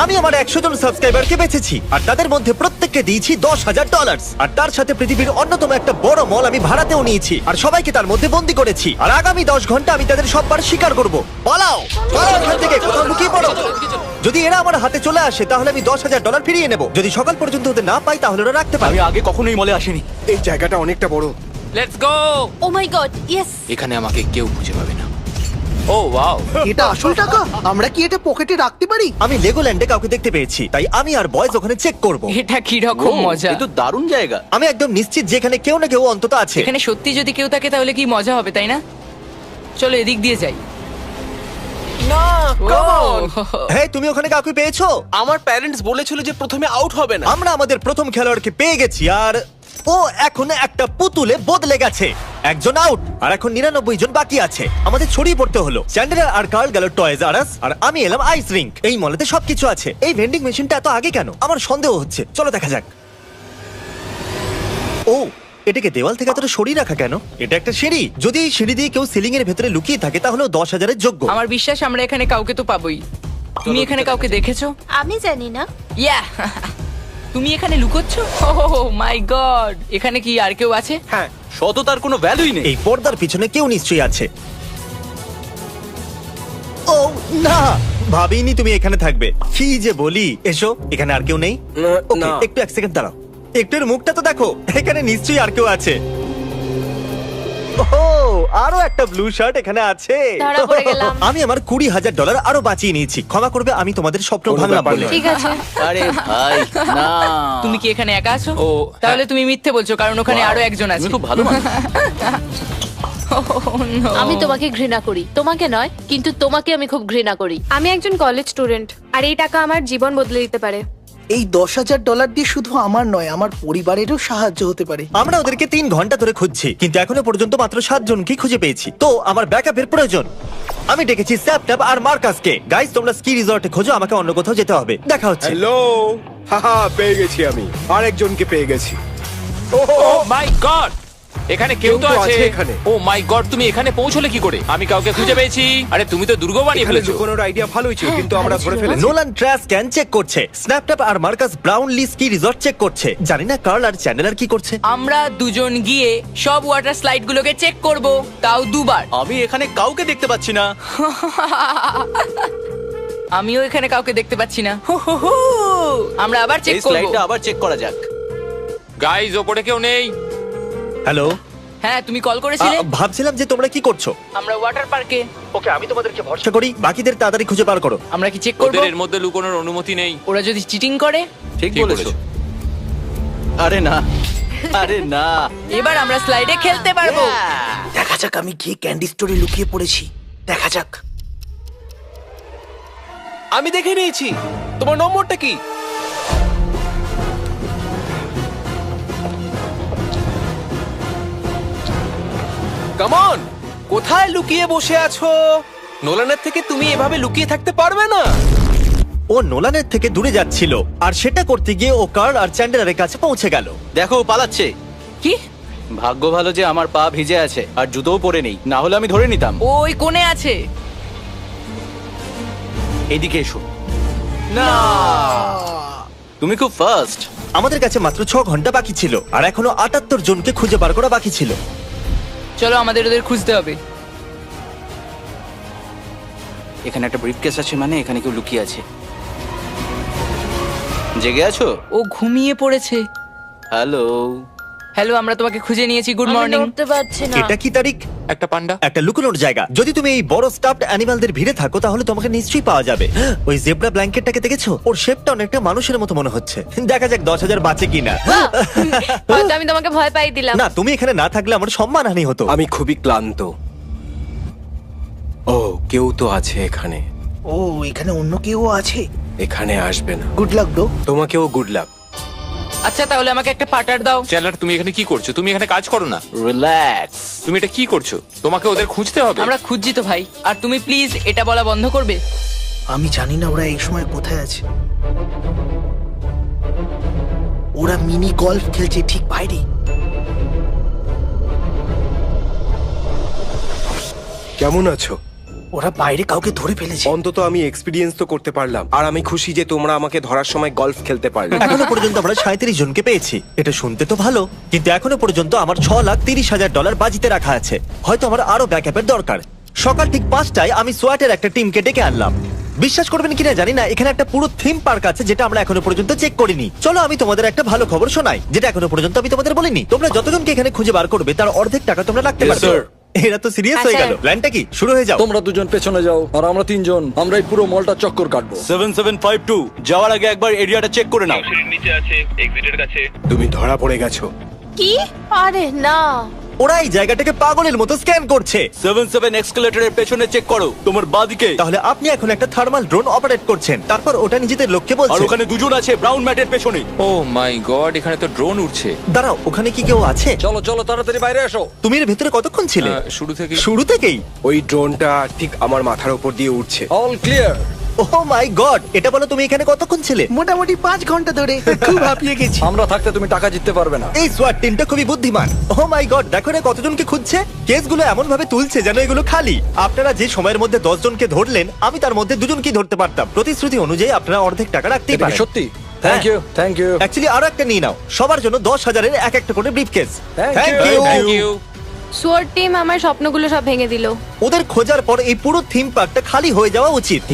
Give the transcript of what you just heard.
আমি আমার 100 জন সাবস্ক্রাইবারকে বেঁচেছি আর তাদের মধ্যে প্রত্যেককে দিয়েছি $10,000 আর তার সাথে পৃথিবীর অন্যতম একটা বড় মল আমি ভাড়াতেও নিয়েছি আর সবাইকে তার মধ্যে বন্দি করেছি আর আগামী 10 ঘন্টা আমি তাদের সববার শিকার করব। পালাও পালাও এখান থেকে, কোথাও লুকিয়ে পড়ো। যদি এরা আমার হাতে চলে আসে তাহলে আমি $10,000 ফিরিয়ে নেব। যদি সকাল পর্যন্ত ওদের না পাই তাহলে ওরা রাখতে পারে। আমি আগে কখনোই মলে আসিনি। এই জায়গাটা অনেকটা বড়। Let's go. Oh my god, yes. এখানে আমাকে কেউ খুঁজে পাবে না। Oh wow. এটা আসল টাকা? আমরা কি এটা পকেটে রাখতে পারি? আমি লেগোল্যান্ডে কাউকে দেখতে পেয়েছি তাই আমি আর বয়েজ ওখানে চেক করব। এটা কি রকম মজা। এ তো দারুণ জায়গা। আমি একদম নিশ্চিত যে এখানে কেউ না কেউ অন্তত আছে। এখানে সত্যি যদি কেউ থাকে তাহলে কি মজা হবে, তাই না? চলো এদিক দিয়ে যাই। না, come on! হ্যাঁ, তুমি ওখানে কাউকে পেয়েছো? আমার প্যারেন্টস বলেছিল যে প্রথমে আউট হবে না। আমরা আমাদের প্রথম খেলোয়াড়কে পেয়ে গেছি আর ও এখন একটা পুতুলে বদলে গেছে। একজন আউট আর এখন 99 জন বাকি আছে। আমাদের ছড়িয়ে পড়তে হলো। চ্যান্ডেলার আর কার্ল গেল টয়েজ আর আস আর আমি এলাম আইস রিঙ্ক। এই মলেতে সবকিছু আছে। এই ভেন্ডিং মেশিনটা এত আগে কেন? আমার সন্দেহ হচ্ছে। চলো দেখা যাক। ও, এটাকে দেওয়াল থেকে এতটা সরিয়ে রাখা কেন? এটা একটা সিঁড়ি। যদি এই সিঁড়ি দিয়ে কেউ সিলিং এর ভেতরে লুকিয়ে থাকে তাহলে 10,000-এর যোগ্য। আমার বিশ্বাস আমরা এখানে কাউকে তো পাবোই। তুমি এখানে কাউকে দেখেছো? আমি জানি না। ইয়া তুমি এখানে লুকোচ্ছো? ও মাই গড, এখানে কি আর কেউ আছে? হ্যাঁ, সততার কোনো ভ্যালুই নেই। এই পর্দার পিছনে কেউ নিশ্চয়ই আছে। ও না, ভাবিনি তুমি এখানে থাকবে। কি যে বলি। এসো, এখানে আর কেউ নেই? ওকে, না। একটু 1 সেকেন্ড দাঁড়াও। একটু এর মুখটা তো দেখো। এখানে নিশ্চয়ই আর কেউ আছে। ওহো, আরো একটা ব্লু শার্ট এখানে আছে। ধরা পড়ে গেলাম। আমি আমার $20,000 আরো বাঁচিয়ে নিয়েছি। ক্ষমা করবে, আমি তোমাদের স্বপ্ন কোনো ভাঙলাম ব্যাপার বলে। নয়। ঠিক আছে। আরে ভাই না। তুমি কি এখানে একা আছো? ও, তাহলে তুমি মিথ্যে বলছো, কারণ ওখানে আরো একজন আছে। তুমি খুব ভালো মানুষ। Oh, no. আমি তোমাকে ঘৃণা করি, তোমাকে নয়, কিন্তু তোমাকে আমি খুব ঘৃণা করি। আমি একজন কলেজ স্টুডেন্ট আর এই টাকা আমার জীবন বদলে দিতে পারে। এই $10,000 দিয়ে শুধু আমার নয়, আমার পরিবারেরও সাহায্য হতে পারে। আমরা ওদেরকে 3 ঘন্টা ধরে খুঁজছি, কিন্তু এখনো পর্যন্ত মাত্র 7 জনকে খুঁজে পেয়েছি। তো আমার ব্যাকআপের প্রয়োজন। আমি ডেকেছি স্যাপট্যাপ আর মার্কাসকে। গাইস, তোমরা স্কি রিসর্টে খোঁজো, আমাকে অন্য কোথাও যেতে হবে। দেখা হচ্ছে। হ্যালো, হাহা, পেয়ে গেছি আমি। আরেকজনকে পেয়ে গেছি। ও মাই গড, এখানে কেউ তো আছে এখানে। ও মাই গড, তুমি এখানে পৌঁছলে কি করে? আমি কাউকে খুঁজে পেয়েছি। আরে তুমি তো দুর্গ বানিয়ে এখানে ফেলেছো। লুকোনোর আইডিয়া ভালোই ছিল, কিন্তু আমরা ধরে ফেলেছি। নোলান ট্র্যাশ ক্যান চেক করছে, স্ন্যাপট্যাপ আর Marcus Brownlee ski resort check করছে। জানি না কার্ল আর চ্যান্ডেলার কি করছে। আমরা দুজন গিয়ে সব ওয়াটার স্লাইড গুলোকে চেক করব, তাও দুবার। আমি এখানে কাউকে দেখতে পাচ্ছি না। আমিও এখানে কাউকে দেখতে পাচ্ছি না। আমরা আবার চেক এই করব। স্লাইডটা আবার চেক করা যাক। গাইজ, ওপরে কেউ নেই। হ্যালো, হ্যাঁ, তুমি কল করেছিলে? ভাবছিলাম যে তোমরা কি করছো। আমরা ওয়াটার পার্কে। ওকে, আমি তোমাদেরকে ভরসা করি। বাকিদের তাড়াতাড়ি খুঁজে বার করো। আমরা কি চেক করব? ওদের এর মধ্যে লুকোনোর অনুমতি নেই। ওরা যদি চিটিং করে? ঠিক ঠিক বলেছো। বলেছো। আরে না, আরে না। এবার আমরা স্লাইডে খেলতে পারবো। দেখা যাক, আমি গিয়ে ক্যান্ডি স্টোরে লুকিয়ে পড়েছি। দেখা যাক। আমি দেখে নিয়েছি। তোমার নম্বরটা কি? কাম অন, কোথায় লুকিয়ে বসে আছো? নোলানের থেকে তুমি এভাবে লুকিয়ে থাকতে পারবে না। ও নোলানের থেকে দূরে যাচ্ছিল আর সেটা করতে গিয়ে ও কার্ল আর চ্যান্ডেলারের কাছে পৌঁছে গেল। দেখো, ও পালাচ্ছে। কি? ভাগ্য ভালো যে আমার পা ভিজে আছে আর জুতোও পরে নেই, না হলে আমি ধরে নিতাম। ওই কোণে আছে। এদিকে এসো। না, তুমি খুব ফাস্ট। আমাদের কাছে মাত্র 6 ঘন্টা বাকি ছিল আর এখনো 78 জনকে খুঁজে বার করা বাকি ছিল। চলো আমাদের ওদের খুঁজতে হবে। এখানে একটা ব্রিফকেস আছে, মানে এখানে কেউ লুকিয়ে আছে। জেগে আছো? ও ঘুমিয়ে পড়েছে। হ্যালো। হ্যালো, আমরা তোমাকে খুঁজে নিয়েছি। গুড আমি মর্নিং। নড়তে পারছি না। এটা কি তারিখ? একটা পান্ডা। একটা লুকোনোর জায়গা। যদি তুমি এই বড় স্টাফড অ্যানিমালদের ভিড়ে থাকো তাহলে তোমাকে নিশ্চয়ই পাওয়া যাবে। ওই জেব্রা ব্ল্যাঙ্কেটটাকে দেখেছো? ওর শেপটা অনেকটা মানুষের মতো মনে হচ্ছে। দেখা যাক 10,000 বাঁচে কিনা। হয়তো আমি তোমাকে ভয় পাই দিলাম। না, তুমি এখানে না থাকলে আমার সম্মানহানি হতো। আমি খুবই ক্লান্ত। ও, কেউ তো আছে এখানে। ও, এখানে অন্য কেউ আছে। এখানে আসবে না। Good luck bro. তোমাকেও গুড লাক। আচ্ছা, তাহলে আমাকে একটা পার্টার দাও। চ্যানেলার, তুমি এখানে কি করছো? তুমি এখানে কাজ করো না। রিল্যাক্স। তুমি এটা কি করছো? তোমাকে ওদের খুঁজতে হবে। আমরা খুঁজছি তো ভাই। আর তুমি প্লিজ এটা বলা বন্ধ করবে? আমি জানি না ওরা এই সময় কোথায় আছে। ওরা মিনি গলফ খেলছে ঠিক বাইরে। কেমন আছো? ওরা বাইরে কাউকে ধরে ফেলেছে। অন্তত আমি এক্সপিরিয়েন্স তো করতে পারলাম, আর আমি খুশি যে তোমরা আমাকে ধরার সময় গলফ খেলতে পারলে। এখনো পর্যন্ত আমরা 37 জনকে পেয়েছি। এটা শুনতে তো ভালো, কিন্তু এখনো পর্যন্ত আমার $6,30,000 বাজিতে রাখা আছে। হয়তো আমার আরো ব্যাকআপের দরকার। সকাল ঠিক 5টায় আমি সোয়াটের একটা টিমকে ডেকে আনলাম। বিশ্বাস করবেন কিনা জানি না, এখানে একটা পুরো থিম পার্ক আছে যেটা আমরা এখনো পর্যন্ত চেক করিনি। চলো আমি তোমাদের একটা ভালো খবর শোনাই, যেটা এখনো পর্যন্ত আমি তোমাদের বলিনি। তোমরা যতজনকে এখানে খুঁজে বার করবে তার অর্ধেক টাকা তোমরা রাখতে পারবে। এরা তো সিরিয়াস হয়ে গেল। প্ল্যানটা কি? শুরু হয়ে যাও। তোমরা দুজন পেছনে যাও আর আমরা তিনজন আমরা এই পুরো মলটা চক্কর কাটবো। 7752 যাওয়ার আগে একবার এরিয়াটা চেক করে নাও। তুমি ধরা পড়ে গেছো। কি? আরে না। ওরা এই জায়গাটাকে পাগলের মতো স্ক্যান করছে। 77 এক্সকেলেটরের পেছনে চেক করো, তোমার বাঁদিকে। তাহলে আপনি এখন একটা থার্মাল ড্রোন অপারেট করছেন, তারপর ওটা নিজেদের লোককে আর বলছে। ওখানে দুজন আছে ব্রাউন ম্যাটের পেছনে। ও মাই গড, এখানে তো ড্রোন উড়ছে। দাঁড়াও, ওখানে কি কেউ আছে? চলো চলো তাড়াতাড়ি বাইরে এসো। তুমি এর ভেতরে কতক্ষণ ছিলে? শুরু থেকে শুরু থেকেই? ওই ড্রোনটা ঠিক আমার মাথার উপর দিয়ে উঠছে। All clear. Oh my god, এটা বলো তুমি এখানে কতক্ষণ ছিলে? মোটামুটি 5 ঘন্টা ধরে। খুব হাঁপিয়ে গেছি। আমরা থাকতে তুমি টাকা জিততে পারবে না। এই সোয়াট টিমটা খুবই বুদ্ধিমান। ওহ মাই গড, দেখো না কতজনকে খুঁজছে। কেসগুলো এমন ভাবে তুলছে যেন এগুলো খালি। আপনারা যে সময়ের মধ্যে 10 জনকে ধরলেন, আমি তার মধ্যে 2 জনকে ধরতে পারতাম। প্রতিশ্রুতি অনুযায়ী আপনারা অর্ধেক টাকা রাখতেই এটা কি পারেন। সত্যি? Thank you thank you actually আরো একটা নিয়ে নাও, সবার জন্য 10,000-এর এক একটা করে briefcase. Thank thank you. You. Thank you. সোয়ার্ড টিম আমার স্বপ্নগুলো সব ভেঙে দিল। ওদের খোঁজার পর এই পুরো থিম পার্কটা খালি হয়ে যাওয়া উচিত।